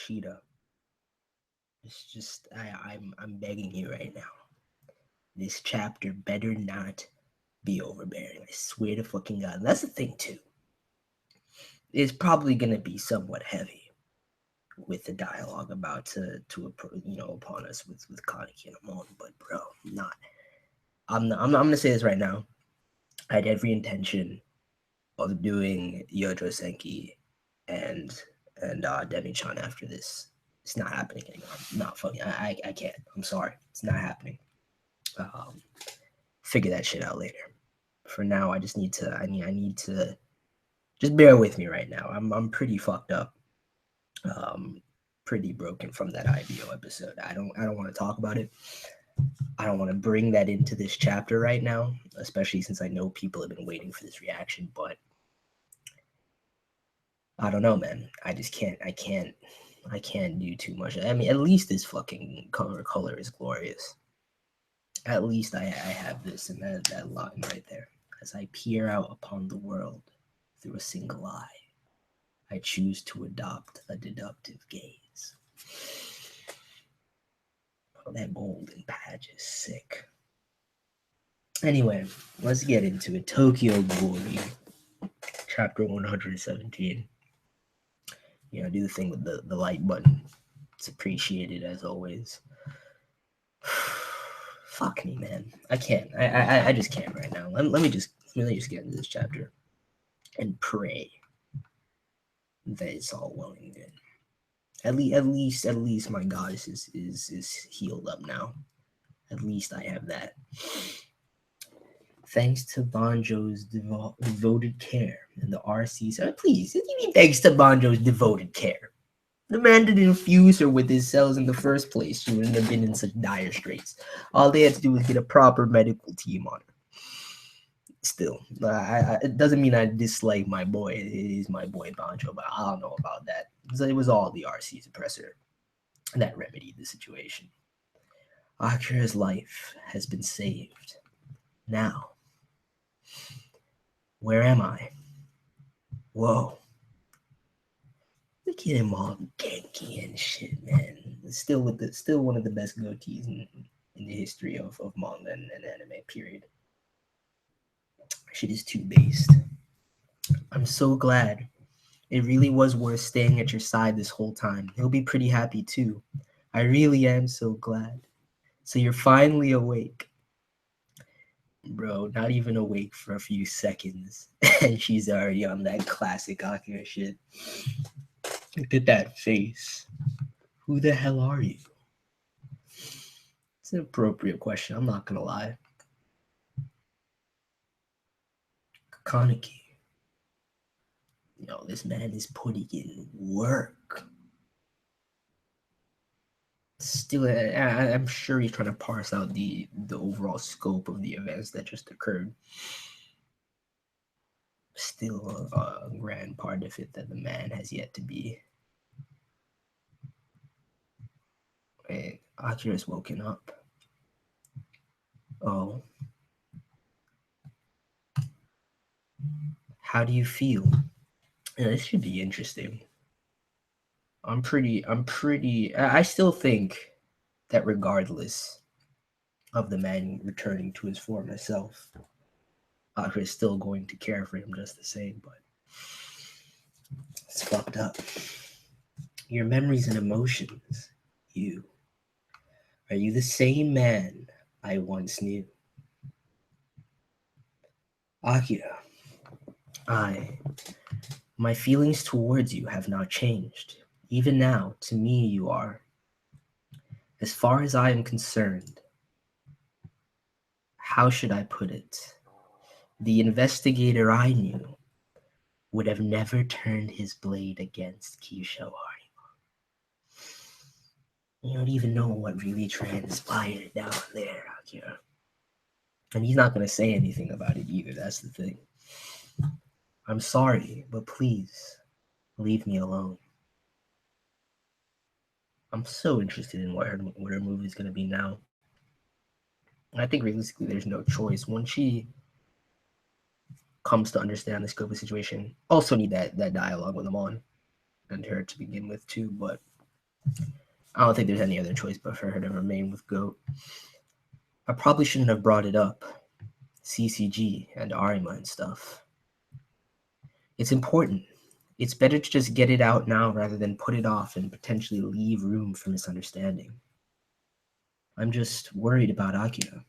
Sheeta, it's just I'm begging you right now. This chapter better not be overbearing. I swear to fucking God. And that's the thing too. It's probably gonna be somewhat heavy with the dialogue about to upon us with Kaneki and Amon. But bro, not. I'm gonna say this right now. I had every intention of doing Yojo Senki and Demi-chan after this. It's not happening anymore. I'm not fucking. I can't. I'm sorry. It's not happening. Um, Figure that shit out later. For now, I just need to. I need to. Just bear with me right now. I'm pretty fucked up. Um, Pretty broken from that IBO episode. I don't want to talk about it. I don't want to bring that into this chapter right now, especially since I know people have been waiting for this reaction. But I don't know, man. I just can't. I can't do too much. I mean, at least this fucking color is glorious. At least I have this and that line right there. As I peer out upon the world through a single eye, I choose to adopt a deductive gaze. Oh, that golden patch is sick. Anyway, let's get into it. Tokyo Ghoul, chapter 117. Do the thing with the like button. It's appreciated as always. Fuck me, man. I can't. I just can't right now. Let me just get into this chapter and pray that it's all well and good. At least my goddess is healed up now. At least I have that. Thanks to Banjo's devoted care and the RC's. Please, what do you mean thanks to Banjo's devoted care? The man didn't infuse her with his cells in the first place. She wouldn't have been in such dire straits. All they had to do was get a proper medical team on her. Still, it doesn't mean I dislike my boy. It is my boy Banjo, but I don't know about that. It was all the RC suppressor that remedied the situation. Akira's life has been saved. Now, where am I? Whoa. Look at him all ganky and shit, man. Still one of the best goatees in the history of manga and anime, period. Shit is too based. I'm so glad. It really was worth staying at your side this whole time. He'll be pretty happy too. I really am so glad. So you're finally awake. Bro, not even awake for a few seconds. And she's already on that classic Akira shit. Look at that face. Who the hell are you? It's an appropriate question, I'm not gonna lie. Kaneki. This man is putting in work. Still, I'm sure he's trying to parse out the overall scope of the events that just occurred. Still a grand part of it that the man has yet to be. And Akira's woken up. Oh. How do you feel? This should be interesting. I still think that regardless of the man returning to his former self, Akira is still going to care for him just the same, but it's fucked up. Your memories and emotions, are you the same man I once knew? Akira, my feelings towards you have not changed. Even now, to me, you are. As far as I am concerned, how should I put it? The investigator I knew would have never turned his blade against Kisho Harima. You don't even know what really transpired down there, Akira. And he's not going to say anything about it either, that's the thing. I'm sorry, but please, leave me alone. I'm so interested in what her movie is going to be now. I think realistically there's no choice. Once she comes to understand the scope of the situation, also need that dialogue with Amon and her to begin with too, but I don't think there's any other choice but for her to remain with Goat. I probably shouldn't have brought it up. CCG and Arima and stuff. It's important. It's better to just get it out now rather than put it off and potentially leave room for misunderstanding. I'm just worried about Akira.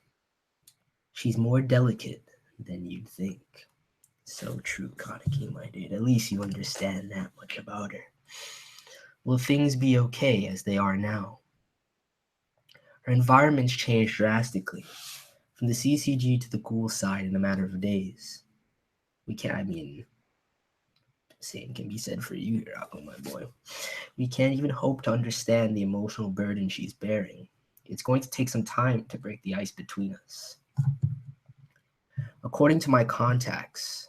She's more delicate than you'd think. So true, Kaneki, my dude. At least you understand that much about her. Will things be okay as they are now? Her environment's changed drastically, from the CCG to the Ghoul side in a matter of days. Same can be said for you, Hirako, my boy. We can't even hope to understand the emotional burden she's bearing. It's going to take some time to break the ice between us. According to my contacts,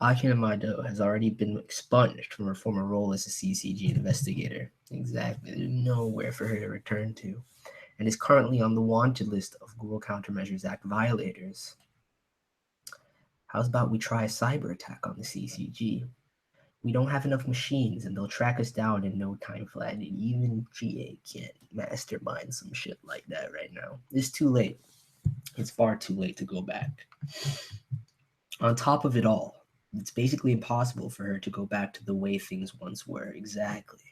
Akira Mado has already been expunged from her former role as a CCG investigator. Exactly. There's nowhere for her to return to, and is currently on the wanted list of Ghoul Countermeasures Act violators. How's about we try a cyber attack on the CCG? We don't have enough machines, and they'll track us down in no time flat. Even GA can't mastermind some shit like that right now. It's too late. It's far too late to go back. On top of it all, it's basically impossible for her to go back to the way things once were. Exactly.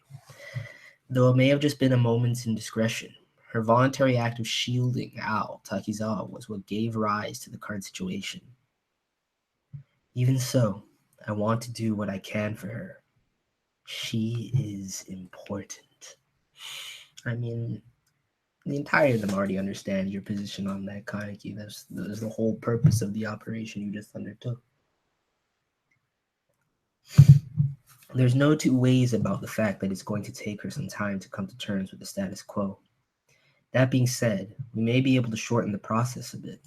Though it may have just been a moment's indiscretion, her voluntary act of shielding Ao Takizawa was what gave rise to the current situation. Even so, I want to do what I can for her. She is important. I mean, the entire of them already understand your position on that, Kaneki. That's the whole purpose of the operation you just undertook. There's no two ways about the fact that it's going to take her some time to come to terms with the status quo. That being said, we may be able to shorten the process a bit.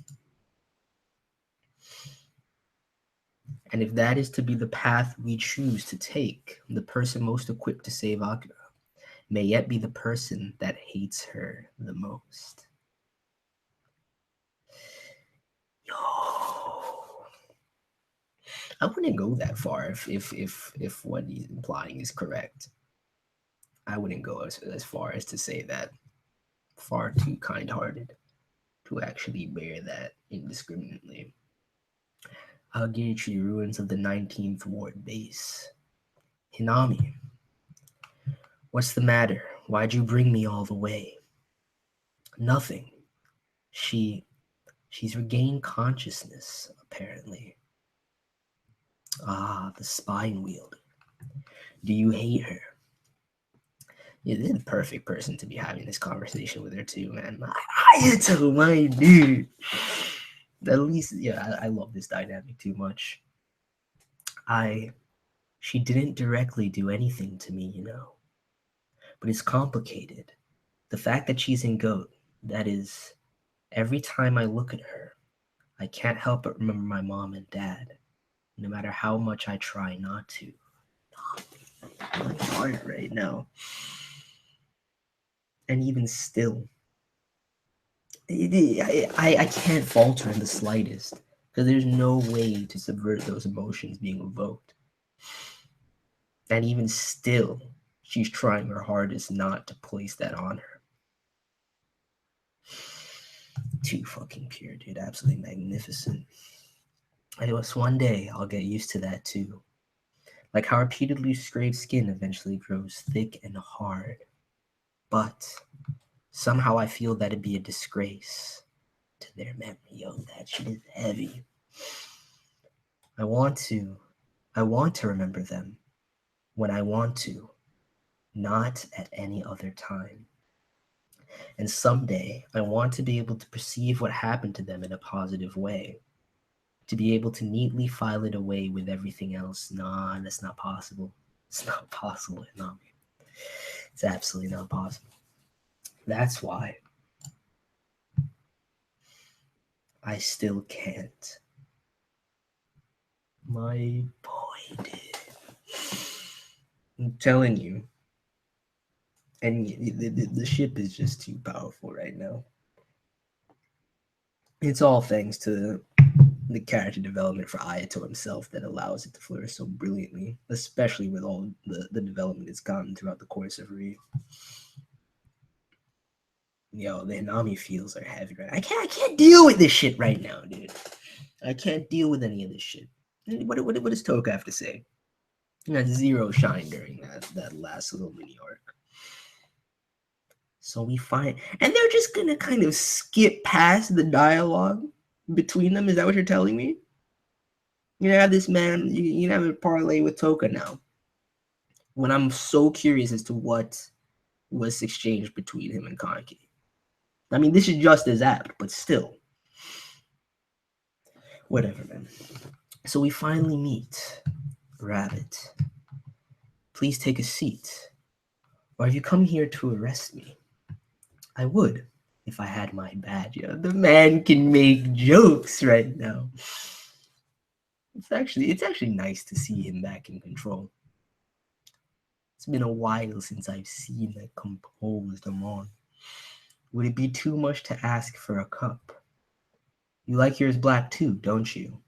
And if that is to be the path we choose to take, the person most equipped to save Akira may yet be the person that hates her the most. Yo, I wouldn't go that far if what he's implying is correct. I wouldn't go as far as to say that. Far too kind-hearted to actually bear that indiscriminately. I'll get you to the ruins of the 19th Ward base. Hinami, what's the matter? Why'd you bring me all the way? Nothing. She's regained consciousness, apparently. Ah, the spine wielder. Do you hate her? Yeah, this is the perfect person to be having this conversation with her too, man. Ayato, my dude. At least, yeah, I love this dynamic too much. She didn't directly do anything to me, but it's complicated. The fact that she's in GOAT, that is, every time I look at her, I can't help but remember my mom and dad, no matter how much I try not to. My heart right now. And even still, I can't falter in the slightest, because there's no way to subvert those emotions being evoked. And even still, she's trying her hardest not to place that on her. Too fucking pure, dude. Absolutely magnificent. I guess one day I'll get used to that too. Like how repeatedly scraped skin eventually grows thick and hard. But somehow I feel that'd be a disgrace to their memory. Yo, that shit is heavy. I want to remember them when I want to, not at any other time. And someday I want to be able to perceive what happened to them in a positive way. To be able to neatly file it away with everything else. Nah, that's not possible. It's not possible, Hinami. It's absolutely not possible. That's why I still can't. My boy, dude. I'm telling you. And the ship is just too powerful right now. It's all thanks to the character development for Ayato himself that allows it to flourish so brilliantly, especially with all the development it's gotten throughout the course of Re. Yo, the Hanami feels are heavy right. I can't deal with this shit right now, dude. I can't deal with any of this shit. What does Toka have to say? You got zero shine during that last little mini arc. So we find, and they're just gonna kind of skip past the dialogue between them. Is that what you're telling me? You have this man. You have a parlay with Toka now. When I'm so curious as to what was exchanged between him and Kaneki. I mean, this is just as apt, but still. Whatever, man. So we finally meet. Rabbit, please take a seat. Or have you come here to arrest me? I would, if I had my badge. You know, the man can make jokes right now. It's actually nice to see him back in control. It's been a while since I've seen that composed Amon. Would it be too much to ask for a cup? You like yours black too, don't you?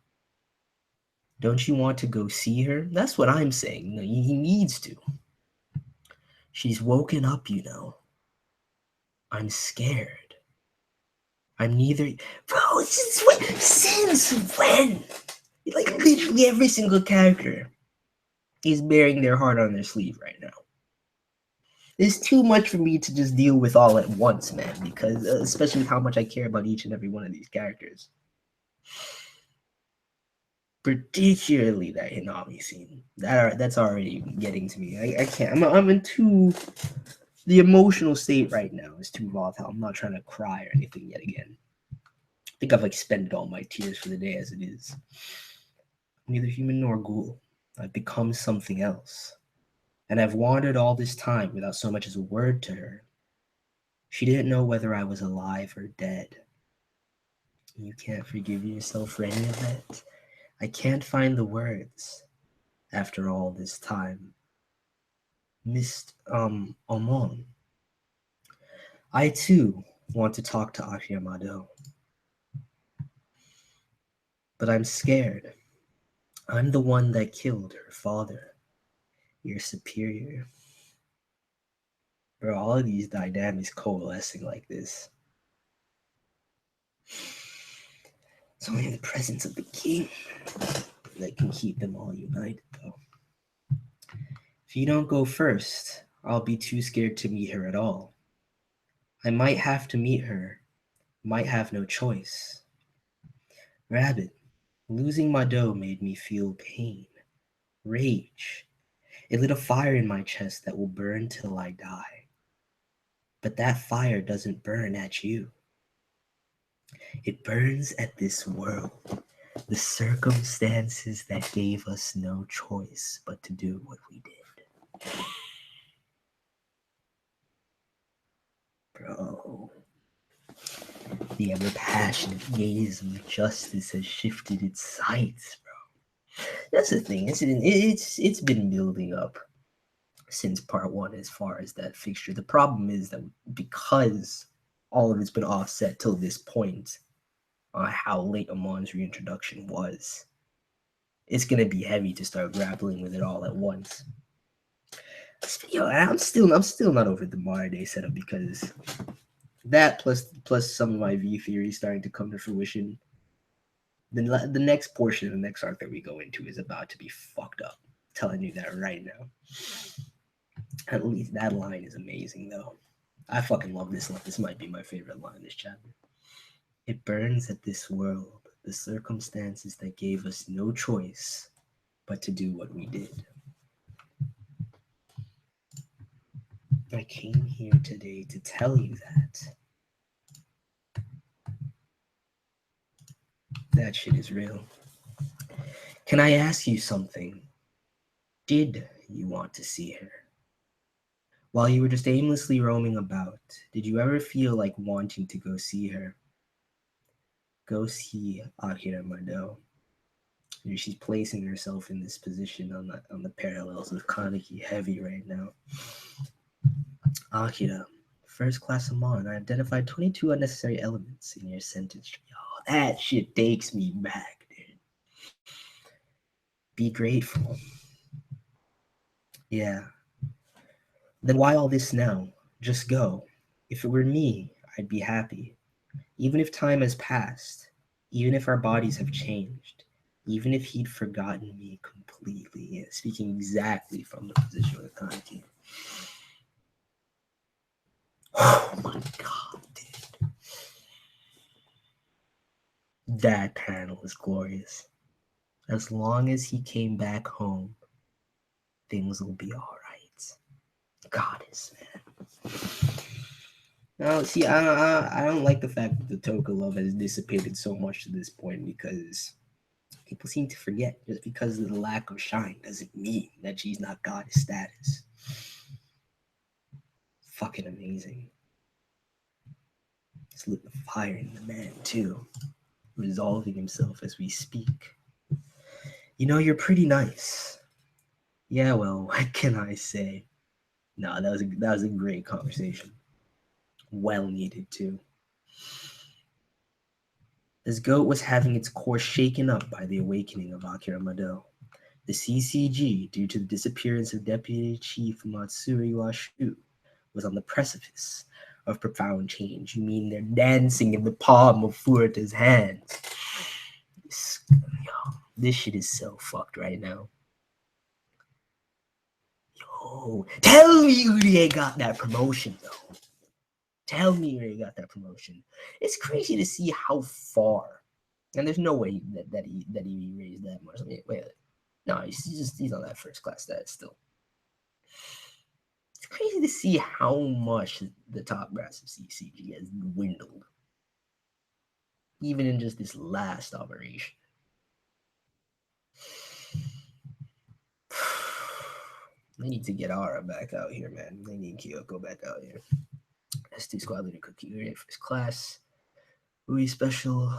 Don't you want to go see her? That's what I'm saying. No, he needs to. She's woken up, you know. I'm scared. I'm neither. Bro, since when? Like, literally every single character is bearing their heart on their sleeve right now. It's too much for me to just deal with all at once, man, because especially with how much I care about each and every one of these characters. Particularly that Hinami scene. That's already getting to me. I can't. I'm in too. The emotional state right now is too volatile. I'm not trying to cry or anything yet again. I think I've expended all my tears for the day as it is. I'm neither human nor ghoul. I've become something else. And I've wandered all this time without so much as a word to her. She didn't know whether I was alive or dead. You can't forgive yourself for any of that. I can't find the words after all this time. Missed Omon. I too want to talk to Akira Mado. But I'm scared. I'm the one that killed her father. Your superior. Bro, all of these dynamics coalescing like this. It's only the presence of the king that can keep them all united, though. If you don't go first, I'll be too scared to meet her at all. I might have to meet her, might have no choice. Rabbit, losing my dough made me feel pain, rage. It lit a fire in my chest that will burn till I die. But that fire doesn't burn at you. It burns at this world, the circumstances that gave us no choice but to do what we did. Bro, the ever-passionate gaze of justice has shifted its sights, bro. That's the thing. It's been building up since part one as far as that fixture. The problem is that because all of it's been offset till this point on how late Amon's reintroduction was, it's gonna be heavy to start grappling with it all at once. Yo, I'm still not over the modern day setup because that plus some of my V theories starting to come to fruition. The next portion of the next arc that we go into is about to be fucked up. I'm telling you that right now. At least that line is amazing though. I fucking love this line. This might be my favorite line in this chapter. It burns at this world, the circumstances that gave us no choice but to do what we did. I came here today to tell you that. That shit is real. Can I ask you something? Did you want to see her? While you were just aimlessly roaming about, did you ever feel like wanting to go see her? Go see Akira Mado. She's placing herself in this position on the parallels of Kaneki heavy right now. Akira, first class Amon, I identified 22 unnecessary elements in your sentence. Yo, that shit takes me back, dude. Be grateful. Yeah. Then why all this now? Just go. If it were me, I'd be happy. Even if time has passed, even if our bodies have changed, even if he'd forgotten me completely. Yeah, speaking exactly from the position of the Kaneki. Oh my god, dude. That panel is glorious. As long as he came back home, things will be all right. Goddess, man. Now, see, I don't like the fact that the Toka love has dissipated so much to this point because people seem to forget just because of the lack of shine doesn't mean that she's not goddess status. Fucking amazing. It's lit the fire in the man too, resolving himself as we speak. You know, you're pretty nice. Yeah, well, what can I say? No, that was a great conversation. Well needed too. As Goat was having its course shaken up by the awakening of Akira Mado, the CCG, due to the disappearance of Deputy Chief Matsuri Washu, was on the precipice of profound change. You mean they're dancing in the palm of Furuta's hands? This shit is so fucked right now. Yo, tell me Urie got that promotion, though. Tell me Urie got that promotion. It's crazy to see how far, and there's no way that he raised that much. I mean, wait, no, he's on that first class stat still. It's crazy to see how much the top brass of CCG has dwindled, even in just this last operation. They need to get Ara back out here, man. They need Kyoko back out here. S2 squad leader Cookie Uri first class. Ui special.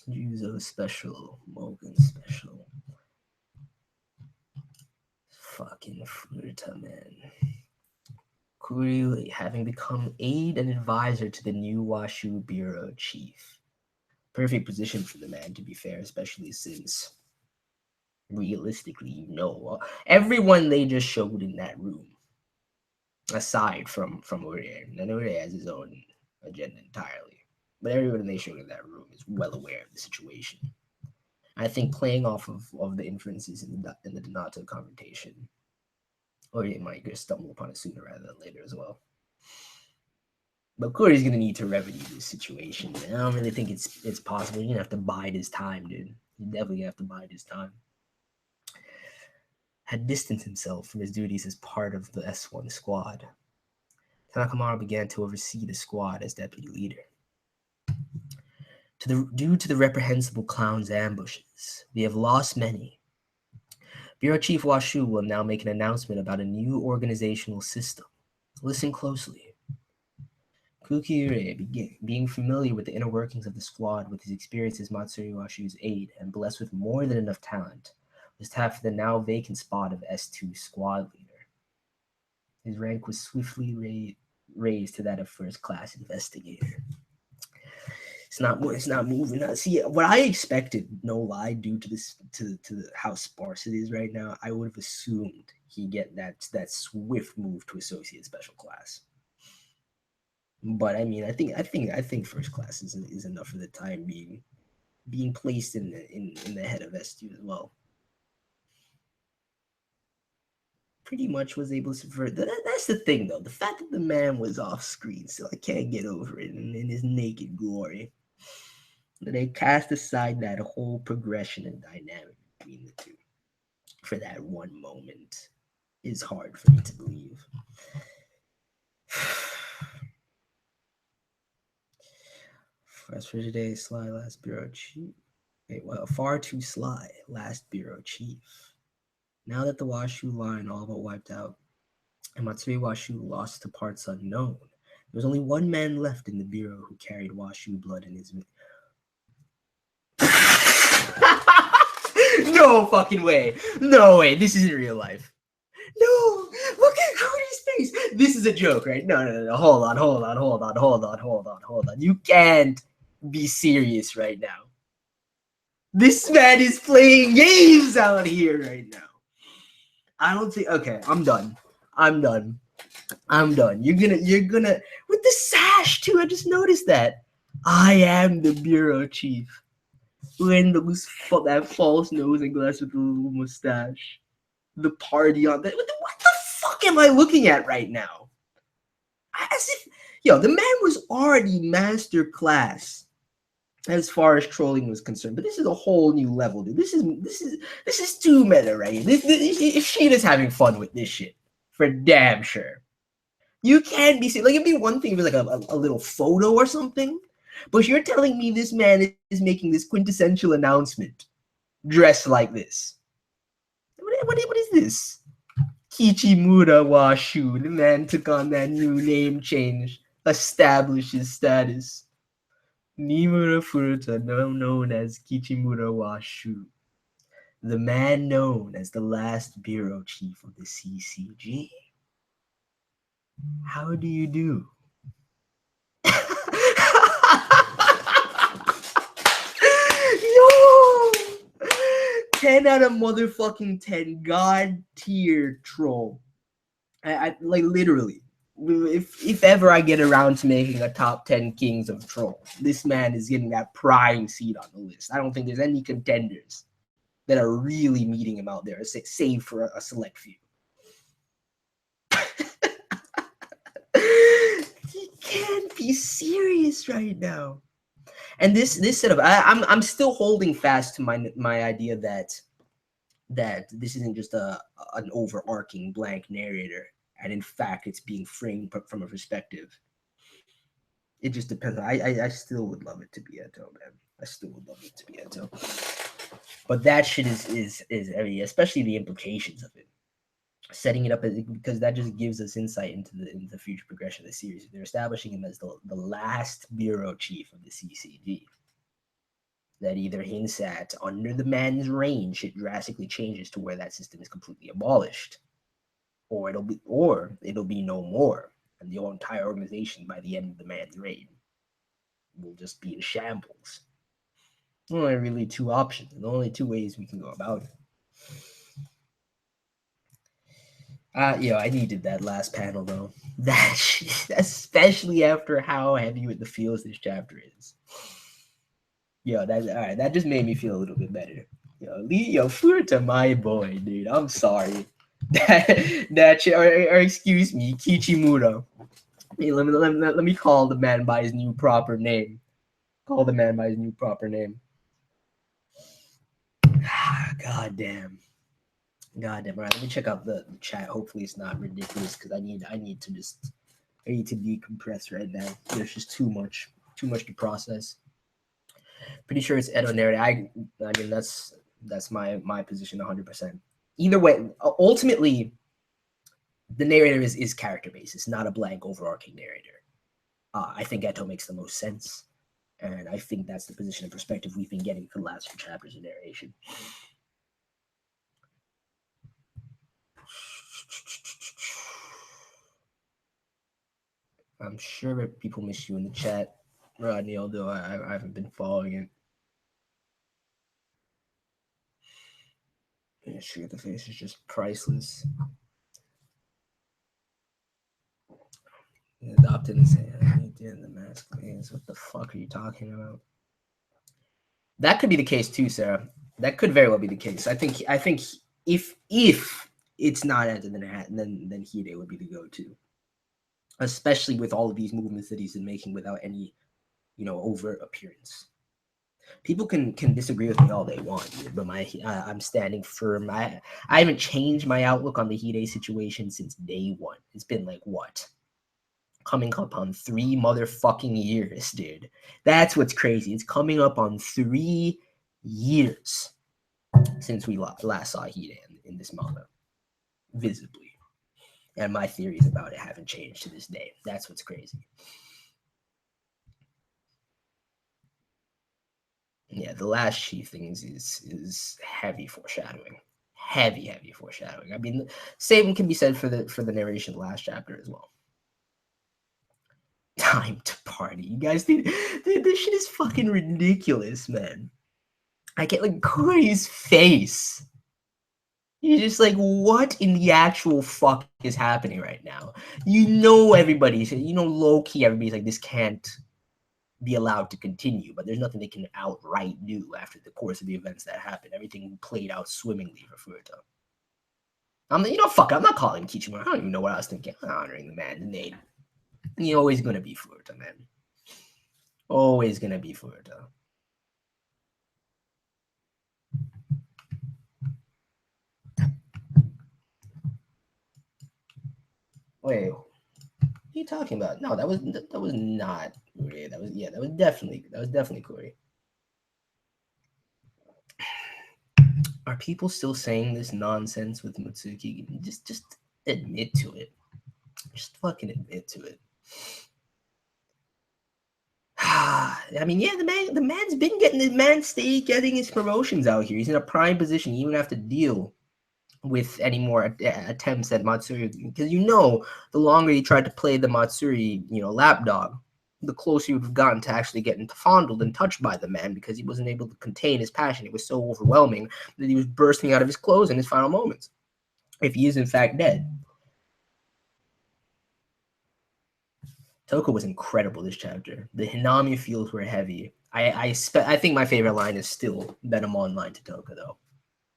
Juzo special. Mogan special. Fucking Furuta, man. Kuryu having become aide and advisor to the new Washu Bureau chief. Perfect position for the man, to be fair, especially since realistically, you know, everyone they just showed in that room, aside from Uriel, and Uriel has his own agenda entirely, but everyone they showed in that room is well aware of the situation. I think playing off of the inferences in the Donato confrontation, Uriel might just stumble upon it sooner rather than later as well. But Corey's gonna need to remedy this situation. I don't really think it's possible. You're gonna have to bide his time, dude. You definitely have to bide his time. Had distanced himself from his duties as part of the S1 squad. Tanakamaro began to oversee the squad as deputy leader. Due to the reprehensible clown's ambushes, we have lost many. Bureau Chief Washu will now make an announcement about a new organizational system. Listen closely. Kukiure, being familiar with the inner workings of the squad with his experience as Matsuri Washu's aide and blessed with more than enough talent, was tapped for the now vacant spot of S2 squad leader. His rank was swiftly raised to that of first class investigator. It's not moving. See, what I expected, no lie, due to this to how sparse it is right now, I would have assumed he'd get that swift move to associate special class. But I mean, I think first class is enough for the time being placed in the head of S2 as well. Pretty much was able to subvert. That's the thing, though. The fact that the man was off screen, so I can't get over it in his naked glory. They cast aside that whole progression and dynamic between the two for that one moment is hard for me to believe. As for today, Sly last bureau chief. Wait, well, far too sly last bureau chief. Now that the Washu line all but wiped out, and Matsuri Washu lost to parts unknown, there was only one man left in the bureau who carried Washu blood in his. No fucking way! No way! This isn't real life. No! Look at Cody's face! This is a joke, right? No. Hold on. You can't be serious right now. This man is playing games out here right now. I don't think. Okay, I'm done. I'm done. You're gonna with the sash too. I just noticed that. I am the bureau chief. When that false nose and glass with the little mustache. The party on that. What the fuck am I looking at right now? As if, the man was already master class as far as trolling was concerned, but this is a whole new level, dude. This is too meta, right? Sheeta's having fun with this shit for damn sure. You can be like, it'd be one thing if it was like a little photo or something, but you're telling me this man is making this quintessential announcement dressed like this. What is this? Kichimura Washu. The man took on that new name change, established his status. Nimura Furuta, now known as Kichimura Washu. The man known as the last bureau chief of the CCG. How do you do? Yo! 10 out of motherfucking 10. God tier troll. I like literally. If ever I get around to making a top 10 kings of troll, this man is getting that prime seat on the list. I don't think there's any contenders that are really meeting him out there, save for a select few. He can't be serious right now. And this setup, I'm still holding fast to my idea that this isn't just an overarching blank narrator, and in fact it's being framed from a perspective. It just depends. I still would love it to be Eto, man. I still would love it to be Eto. But that shit is I mean, especially the implications of it. Setting it up because that just gives us insight into the future progression of the series. They're establishing him as the last bureau chief of the CCG. That either hints at under the man's reign, shit drastically changes to where that system is completely abolished, or it'll be no more, and the whole entire organization by the end of the man's reign will just be in shambles. Only really two options, and only two ways we can go about it. I needed that last panel though. That especially after how heavy with the feels this chapter is. That just made me feel a little bit better. Furuta, my boy, dude. I'm sorry. Or excuse me, Kichimura. Hey, let me call the man by his new proper name. Call the man by his new proper name. God damn. All right, let me check out the chat. Hopefully it's not ridiculous because I need to decompress right now. There's just too much to process. Pretty sure it's Edo narrative. I mean that's my position 100%. Either way, ultimately the narrator is character based. It's not a blank overarching narrator. I think Eto makes the most sense, and I think that's the position and perspective we've been getting for the last few chapters of narration. I'm sure people miss you in the chat, Rodney, although I haven't been following it. Yeah, sure, the face is just priceless. Adopted and saying, the mask cleans. What the fuck are you talking about? That could be the case too, Sarah. That could very well be the case. I think if it's not Ed, then Hide would be the go-to. Especially with all of these movements that he's been making without any, overt appearance. People can disagree with me all they want, but I'm standing firm. I haven't changed my outlook on the Hide situation since day one. It's been like what? Coming up on 3 motherfucking years, dude. That's what's crazy. It's coming up on 3 years since we last saw Hide in this manga, visibly. And my theories about it haven't changed to this day. That's what's crazy. Yeah, the last chief thing is heavy foreshadowing. Heavy foreshadowing. I mean, same can be said for the narration of the last chapter as well. Time to party. You guys think this shit is fucking ridiculous, man. I get like Corey's face. You're just like, what in the actual fuck is happening right now? You know, everybody's, low key, everybody's like, this can't be allowed to continue, but there's nothing they can outright do after the course of the events that happened. Everything played out swimmingly for Furuta. Fuck, I'm not calling Kichimura. I don't even know what I was thinking. I'm honoring the man's name. You're always gonna be Furuta, man. Always gonna be Furuta. Wait, what are you talking about? No, that was not Uri. That was definitely Corey. Are people still saying this nonsense with Mutsuki? Just admit to it. Just fucking admit to it. I mean, yeah, the man's been getting getting his promotions out here. He's in a prime position. He wouldn't have to deal with any more attempts at Matsuri, because the longer he tried to play the Matsuri, lapdog, the closer he would have gotten to actually getting fondled and touched by the man, because he wasn't able to contain his passion. It was so overwhelming that he was bursting out of his clothes in his final moments, if he is in fact dead. Toko was incredible this chapter. The Hinami feels were heavy. I think my favorite line is still Venom Online to Toko, though.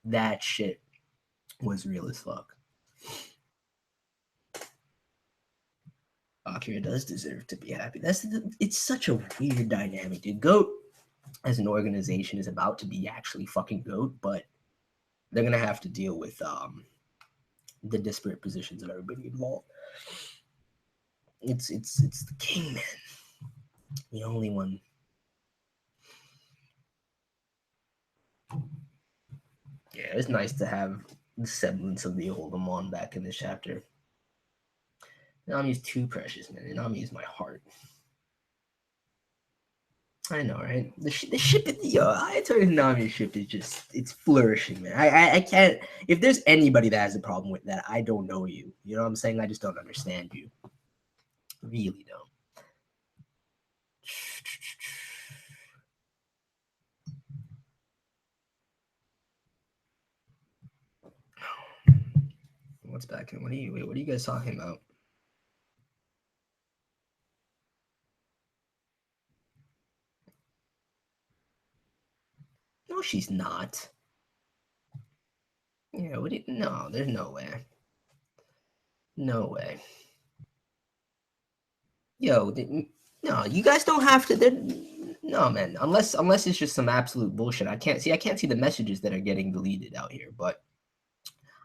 That shit was real as fuck. Akira does deserve to be happy. It's such a weird dynamic, dude. Goat as an organization is about to be actually fucking Goat, but they're gonna have to deal with the disparate positions of everybody involved. It's the king, man. The only one. Yeah, it's nice to have the semblance of the old Amon back in this chapter. Nami's too precious, man. Nami is my heart. I know, right? The ship, I told you, Nami's ship is it's flourishing, man. I can't. If there's anybody that has a problem with that, I don't know you. You know what I'm saying? I just don't understand you. Really don't. What's back in? What are you guys talking about? No, she's not. Yeah, no, there's no way. No way. Yo, no, you guys don't have to. No, man. Unless it's just some absolute bullshit. I can't see the messages that are getting deleted out here. But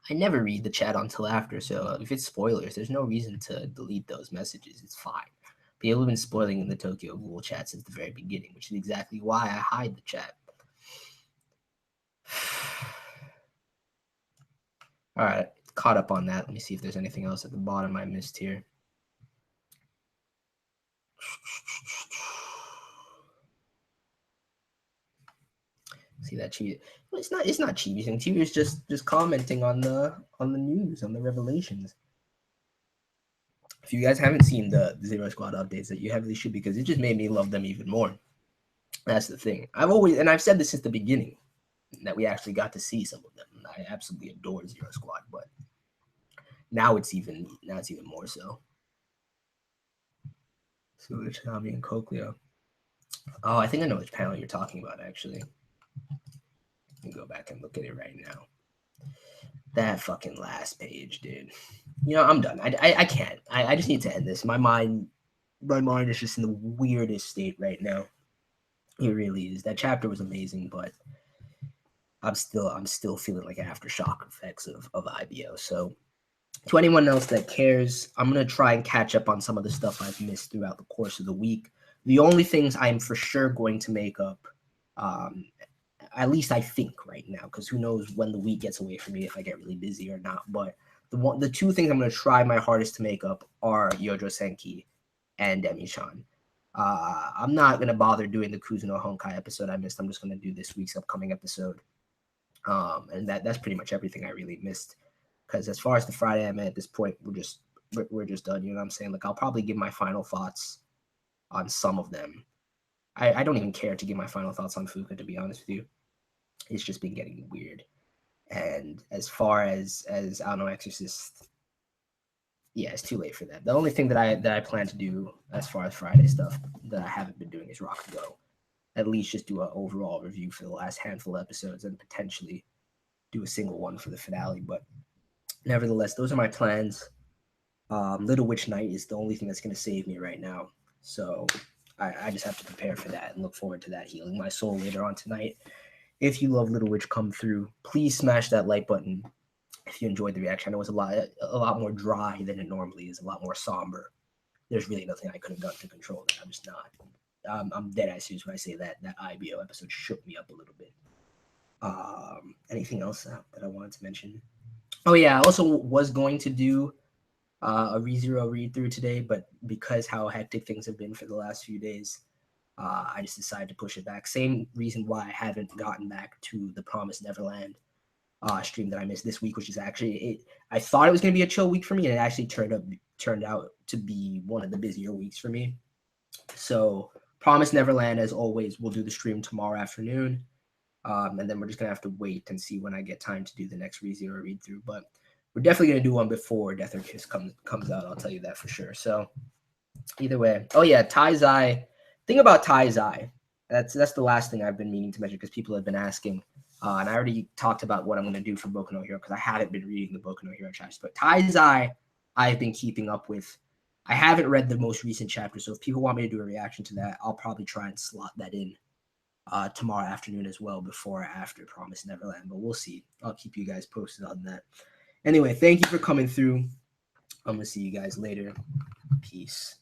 I never read the chat until after. So if it's spoilers, there's no reason to delete those messages. It's fine. People have been spoiling in the Tokyo Ghoul chat since the very beginning, which is exactly why I hide the chat. All right, caught up on that. Let me see if there's anything else at the bottom I missed here. See that Chibi? Well, it's not Chibi thing. Chibi is just commenting on the news, on the revelations. If you guys haven't seen the Zero Squad updates, that you heavily should, because it just made me love them even more. That's the thing. I've said this since the beginning, that we actually got to see some of them. I absolutely adore Zero Squad, but now it's even more so. So Tsunami and Cochlear. Oh, I think I know which panel you're talking about, actually. Let me go back and look at it right now. That fucking last page, dude. I'm done. I can't. I just need to end this. My mind is just in the weirdest state right now. It really is. That chapter was amazing, but I'm still feeling like aftershock effects of IBO. So to anyone else that cares, I'm gonna try and catch up on some of the stuff I've missed throughout the course of the week. The only things I'm for sure going to make up, at least I think right now, because who knows when the week gets away from me, if I get really busy or not. But the two things I'm going to try my hardest to make up are Yojo Senki and Demi-chan. I'm not going to bother doing the Kuzuno Honkai episode I missed. I'm just going to do this week's upcoming episode. And that's pretty much everything I really missed. Because as far as the Friday I'm at this point, we're just done. You know what I'm saying? Like, I'll probably give my final thoughts on some of them. I don't even care to give my final thoughts on Fuka, to be honest with you. It's just been getting weird. And as far as I don't know, Exorcist, yeah, it's too late for that. The only thing that I plan to do as far as Friday stuff that I haven't been doing is Rock and Go. At least just do an overall review for the last handful of episodes and potentially do a single one for the finale. But nevertheless, those are my plans. Little Witch Night is the only thing that's going to save me right now. So I just have to prepare for that and look forward to that healing my soul later on tonight. If you love Little Witch come through, please smash that like button. If you enjoyed the reaction, I know it was a lot more dry than it normally is, a lot more somber. There's really nothing I could have done to control that. I'm just not. I'm dead ass serious when I say that IBO episode shook me up a little bit. Anything else that I wanted to mention? Oh yeah, I also was going to do a ReZero read through today, but because how hectic things have been for the last few days, I just decided to push it back. Same reason why I haven't gotten back to the Promised Neverland stream that I missed this week, which is actually I thought it was going to be a chill week for me, and it actually turned out to be one of the busier weeks for me. So Promised Neverland, as always, we'll do the stream tomorrow afternoon, and then we're just gonna have to wait and see when I get time to do the next ReZero read through. But we're definitely gonna do one before Death or Kiss comes out. I'll tell you that for sure. So either way, oh yeah, Tai-Zai. Thing about Tai-Zai, that's the last thing I've been meaning to mention because people have been asking. And I already talked about what I'm going to do for Boku no Hero because I haven't been reading the Boku no Hero chapters. But Tai-Zai, I've been keeping up with. I haven't read the most recent chapter, so if people want me to do a reaction to that, I'll probably try and slot that in tomorrow afternoon as well, before or after Promised Neverland. But we'll see. I'll keep you guys posted on that. Anyway, thank you for coming through. I'm going to see you guys later. Peace.